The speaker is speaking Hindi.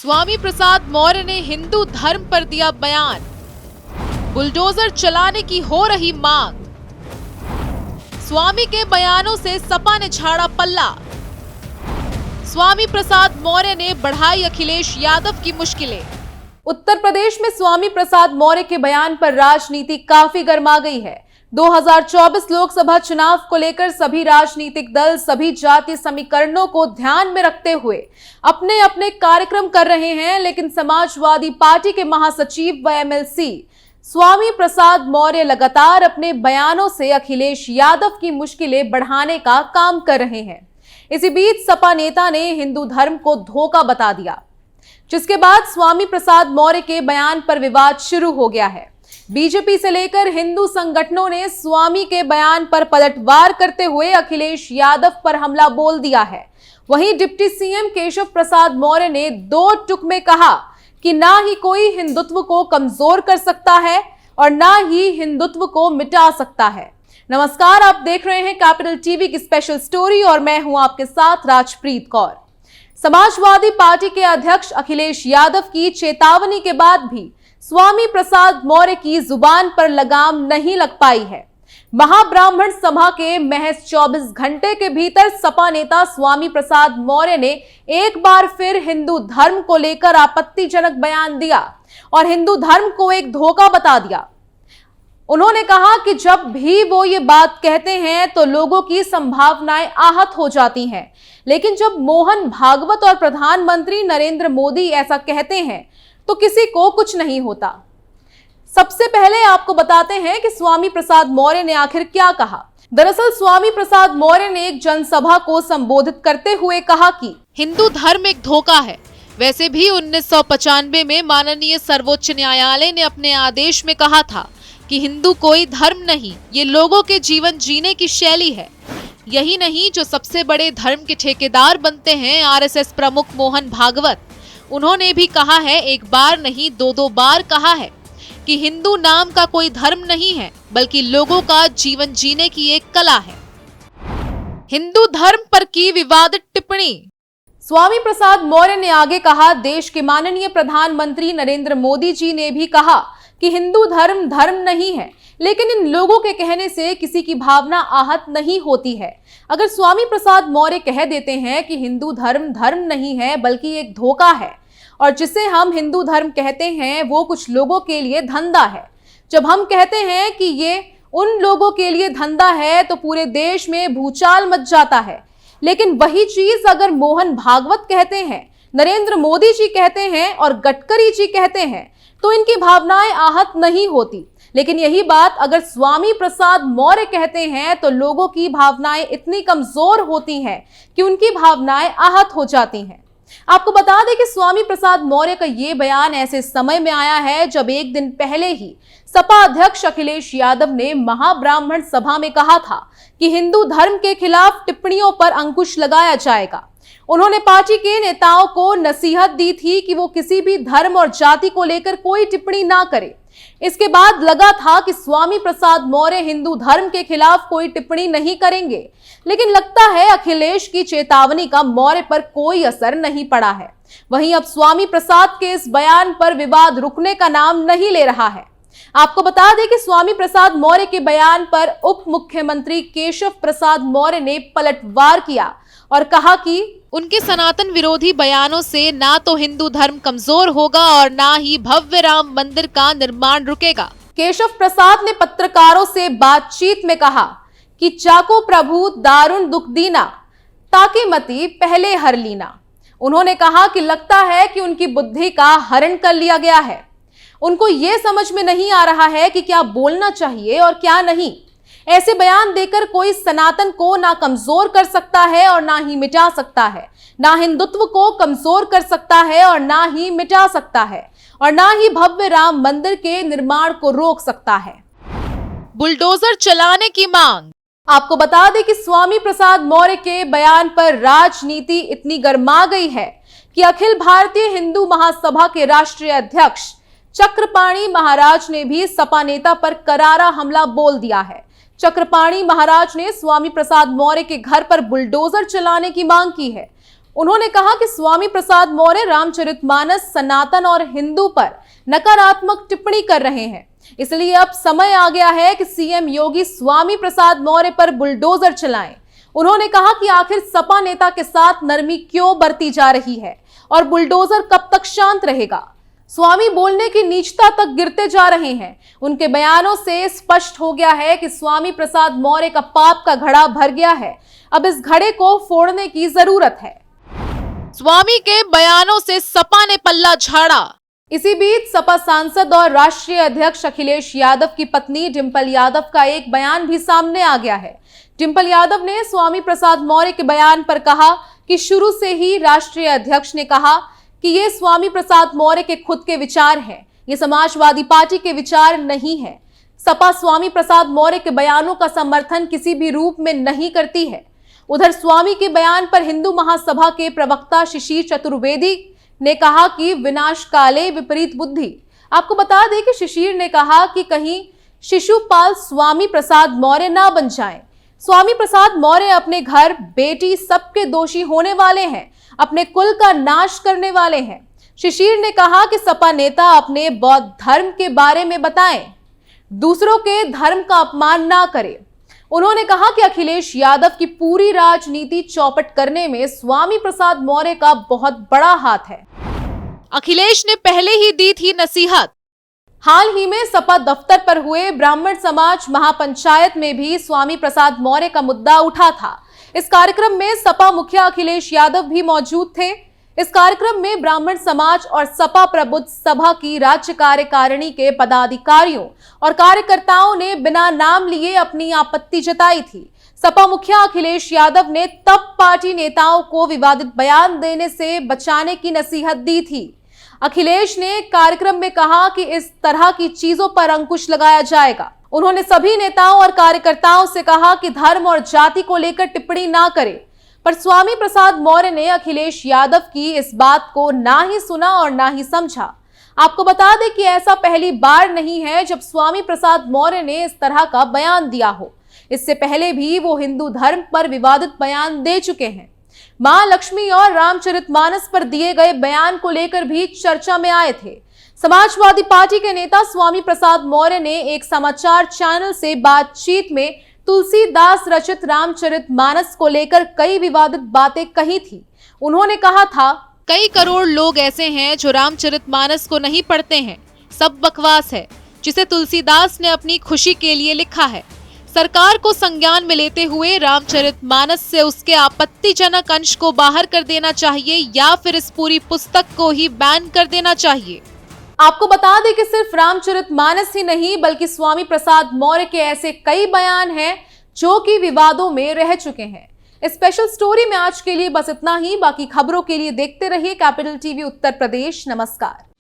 स्वामी प्रसाद मौर्य ने हिंदू धर्म पर दिया बयान। बुलडोजर चलाने की हो रही मांग। स्वामी के बयानों से सपा ने झाड़ा पल्ला। स्वामी प्रसाद मौर्य ने बढ़ाई अखिलेश यादव की मुश्किलें। उत्तर प्रदेश में स्वामी प्रसाद मौर्य के बयान पर राजनीति काफी गर्मा गई है। 2024 लोकसभा चुनाव को लेकर सभी राजनीतिक दल सभी जाति समीकरणों को ध्यान में रखते हुए अपने अपने कार्यक्रम कर रहे हैं, लेकिन समाजवादी पार्टी के महासचिव व एमएलसी स्वामी प्रसाद मौर्य लगातार अपने बयानों से अखिलेश यादव की मुश्किलें बढ़ाने का काम कर रहे हैं। इसी बीच सपा नेता ने हिंदू धर्म को धोखा बता दिया, जिसके बाद स्वामी प्रसाद मौर्य के बयान पर विवाद शुरू हो गया है। बीजेपी से लेकर हिंदू संगठनों ने स्वामी के बयान पर पलटवार करते हुए अखिलेश यादव पर हमला बोल दिया है। वहीं डिप्टी सीएम केशव प्रसाद मौर्य ने दो टुक में कहा कि ना ही कोई हिंदुत्व को कमजोर कर सकता है और ना ही हिंदुत्व को मिटा सकता है। नमस्कार, आप देख रहे हैं कैपिटल टीवी की स्पेशल स्टोरी और मैं हूं आपके साथ राजप्रीत कौर। समाजवादी पार्टी के अध्यक्ष अखिलेश यादव की चेतावनी के बाद भी स्वामी प्रसाद मौर्य की जुबान पर लगाम नहीं लग पाई है। महाब्राह्मण सभा के महज 24 घंटे के भीतर सपा नेता स्वामी प्रसाद मौर्य ने एक बार फिर हिंदू धर्म को लेकर आपत्तिजनक बयान दिया और हिंदू धर्म को एक धोखा बता दिया। उन्होंने कहा कि जब भी वो ये बात कहते हैं तो लोगों की संभावनाएं आहत हो जाती हैं, लेकिन जब मोहन भागवत और प्रधानमंत्री नरेंद्र मोदी ऐसा कहते हैं तो किसी को कुछ नहीं होता। सबसे पहले आपको बताते हैं कि स्वामी प्रसाद मौर्य ने आखिर क्या कहा। दरअसल स्वामी प्रसाद मौर्य ने एक जनसभा को संबोधित करते हुए कहा कि हिंदू धर्म एक धोखा है। वैसे भी 1995 में माननीय सर्वोच्च न्यायालय ने अपने आदेश में कहा था कि हिंदू कोई धर्म नहीं, ये लोगों के जीवन जीने की शैली है। यही नहीं, जो सबसे बड़े धर्म के ठेकेदार बनते हैं आरएसएस प्रमुख मोहन भागवत, उन्होंने भी कहा है, एक बार नहीं दो बार कहा है कि हिंदू नाम का कोई धर्म नहीं है, बल्कि लोगों का जीवन जीने की एक कला है। हिंदू धर्म पर की विवादित टिप्पणी। स्वामी प्रसाद मौर्य ने आगे कहा, देश के माननीय प्रधानमंत्री नरेंद्र मोदी जी ने भी कहा कि हिंदू धर्म धर्म नहीं है, लेकिन इन लोगों के कहने से किसी की भावना आहत नहीं होती है। अगर स्वामी प्रसाद मौर्य कह देते हैं कि हिंदू धर्म धर्म नहीं है बल्कि एक धोखा है, और जिसे हम हिंदू धर्म कहते हैं वो कुछ लोगों के लिए धंधा है, जब हम कहते हैं कि ये उन लोगों के लिए धंधा है तो पूरे देश में भूचाल मच जाता है। लेकिन वही चीज अगर मोहन भागवत कहते हैं, नरेंद्र मोदी जी कहते हैं और गडकरी जी कहते हैं तो इनकी भावनाएं आहत नहीं होती। लेकिन यही बात अगर स्वामी प्रसाद मौर्य कहते हैं तो लोगों की भावनाएं इतनी कमजोर होती हैं कि उनकी भावनाएं आहत हो जाती हैं। आपको बता दें कि स्वामी प्रसाद मौर्य का ये बयान ऐसे समय में आया है जब एक दिन पहले ही सपा अध्यक्ष अखिलेश यादव ने महाब्राह्मण सभा में कहा था कि हिंदू धर्म के खिलाफ टिप्पणियों पर अंकुश लगाया जाएगा। उन्होंने पार्टी के नेताओं को नसीहत दी थी कि वो किसी भी धर्म और जाति को लेकर कोई टिप्पणी ना करे। इसके बाद लगा था कि स्वामी प्रसाद मौर्य हिंदू धर्म के खिलाफ कोई टिप्पणी नहीं करेंगे, लेकिन लगता है अखिलेश की चेतावनी का मौर्य पर कोई असर नहीं पड़ा है। वहीं अब स्वामी प्रसाद के इस बयान पर विवाद रुकने का नाम नहीं ले रहा है। आपको बता दें कि स्वामी प्रसाद मौर्य के बयान पर उप मुख्यमंत्री केशव प्रसाद मौर्य ने पलटवार किया और कहा कि उनके सनातन विरोधी बयानों से ना तो हिंदू धर्म कमजोर होगा और ना ही भव्य राम मंदिर का निर्माण रुकेगा। केशव प्रसाद ने पत्रकारों से बातचीत में कहा कि चाको प्रभु दारुण दुख दीना, ताकि मती पहले हर लीना। उन्होंने कहा कि लगता है कि उनकी बुद्धि का हरण कर लिया गया है। उनको ये समझ में नहीं आ रहा है कि क्या बोलना चाहिए और क्या नहीं। ऐसे बयान देकर कोई सनातन को ना कमजोर कर सकता है और ना ही मिटा सकता है, ना हिंदुत्व को कमजोर कर सकता है और ना ही मिटा सकता है, और ना ही भव्य राम मंदिर के निर्माण को रोक सकता है। बुलडोजर चलाने की मांग। आपको बता दें कि स्वामी प्रसाद मौर्य के बयान पर राजनीति इतनी गर्मा गई है कि अखिल भारतीय हिंदू महासभा के राष्ट्रीय अध्यक्ष चक्रपाणी महाराज ने भी सपा नेता पर करारा हमला बोल दिया है। चक्रपाणी महाराज ने स्वामी प्रसाद मौर्य के घर पर बुलडोजर चलाने की मांग की है। उन्होंने कहा कि स्वामी प्रसाद मौर्य रामचरितमानस, सनातन और हिंदू पर नकारात्मक टिप्पणी कर रहे हैं। इसलिए अब समय आ गया है कि सीएम योगी स्वामी प्रसाद मौर्य पर बुलडोजर चलाएं। उन्होंने कहा कि आखिर सपा नेता के साथ नरमी क्यों बरती जा रही है और बुलडोजर कब तक शांत रहेगा। स्वामी बोलने की नीचता तक गिरते जा रहे हैं। उनके बयानों से स्पष्ट हो गया है कि स्वामी प्रसाद मौर्य का पाप का घड़ा भर गया है। अब इस घड़े को फोड़ने की जरूरत है। स्वामी के बयानों से सपा ने पल्ला झाड़ा। इसी बीच सपा सांसद और राष्ट्रीय अध्यक्ष अखिलेश यादव की पत्नी डिंपल यादव का एक बयान भी सामने आ गया है। डिंपल यादव ने स्वामी प्रसाद मौर्य के बयान पर कहा कि शुरू से ही राष्ट्रीय अध्यक्ष ने कहा कि ये स्वामी प्रसाद मौर्य के खुद के विचार हैं, ये समाजवादी पार्टी के विचार नहीं है। सपा स्वामी प्रसाद मौर्य के बयानों का समर्थन किसी भी रूप में नहीं करती है। उधर स्वामी के बयान पर हिंदू महासभा के प्रवक्ता शिशिर चतुर्वेदी ने कहा कि विनाश काले विपरीत बुद्धि। आपको बता दें कि शिशिर ने कहा कि कहीं शिशुपाल स्वामी प्रसाद मौर्य ना बन जाएं। स्वामी प्रसाद मौर्य अपने घर, बेटी सबके दोषी होने वाले हैं, अपने कुल का नाश करने वाले हैं। शिशिर ने कहा कि सपा नेता अपने बौद्ध धर्म के बारे में बताएं, दूसरों के धर्म का अपमान ना करें। उन्होंने कहा कि अखिलेश यादव की पूरी राजनीति चौपट करने में स्वामी प्रसाद मौर्य का बहुत बड़ा हाथ है। अखिलेश ने पहले ही दी थी नसीहत। हाल ही में सपा दफ्तर पर हुए ब्राह्मण समाज महापंचायत में भी स्वामी प्रसाद मौर्य का मुद्दा उठा था। इस कार्यक्रम में सपा मुखिया अखिलेश यादव भी मौजूद थे। इस कार्यक्रम में ब्राह्मण समाज और सपा प्रबुद्ध सभा की राज्य कार्यकारिणी के पदाधिकारियों और कार्यकर्ताओं ने बिना नाम लिए अपनी आपत्ति जताई थी। सपा मुखिया अखिलेश यादव ने तब पार्टी नेताओं को विवादित बयान देने से बचाने की नसीहत दी थी। अखिलेश ने कार्यक्रम में कहा कि इस तरह की चीजों पर अंकुश लगाया जाएगा। उन्होंने सभी नेताओं और कार्यकर्ताओं से कहा कि धर्म और जाति को लेकर टिप्पणी ना करें, पर स्वामी प्रसाद मौर्य ने अखिलेश यादव की इस बात को ना ही सुना और ना ही समझा। आपको बता दें कि ऐसा पहली बार नहीं है जब स्वामी प्रसाद मौर्य ने इस तरह का बयान दिया हो। इससे पहले भी वो हिंदू धर्म पर विवादित बयान दे चुके हैं। मां लक्ष्मी और रामचरितमानस पर दिए गए बयान को लेकर भी चर्चा में आए थे। समाजवादी पार्टी के नेता स्वामी प्रसाद मौर्य ने एक समाचार चैनल से बातचीत में तुलसीदास रचित रामचरितमानस को लेकर कई विवादित बातें कही थी। उन्होंने कहा था, कई करोड़ लोग ऐसे हैं जो रामचरितमानस को नहीं पढ़ते हैं, सब बकवास है, जिसे तुलसीदास ने अपनी खुशी के लिए लिखा है। सरकार को संज्ञान में लेते हुए रामचरितमानस से उसके आपत्तिजनक अंश को बाहर कर देना चाहिए या फिर इस पूरी पुस्तक को ही बैन कर देना चाहिए। आपको बता दें कि सिर्फ रामचरितमानस ही नहीं बल्कि स्वामी प्रसाद मौर्य के ऐसे कई बयान हैं जो कि विवादों में रह चुके हैं। इस स्पेशल स्टोरी में आज के लिए बस इतना ही। बाकी खबरों के लिए देखते रहिए कैपिटल टीवी उत्तर प्रदेश। नमस्कार।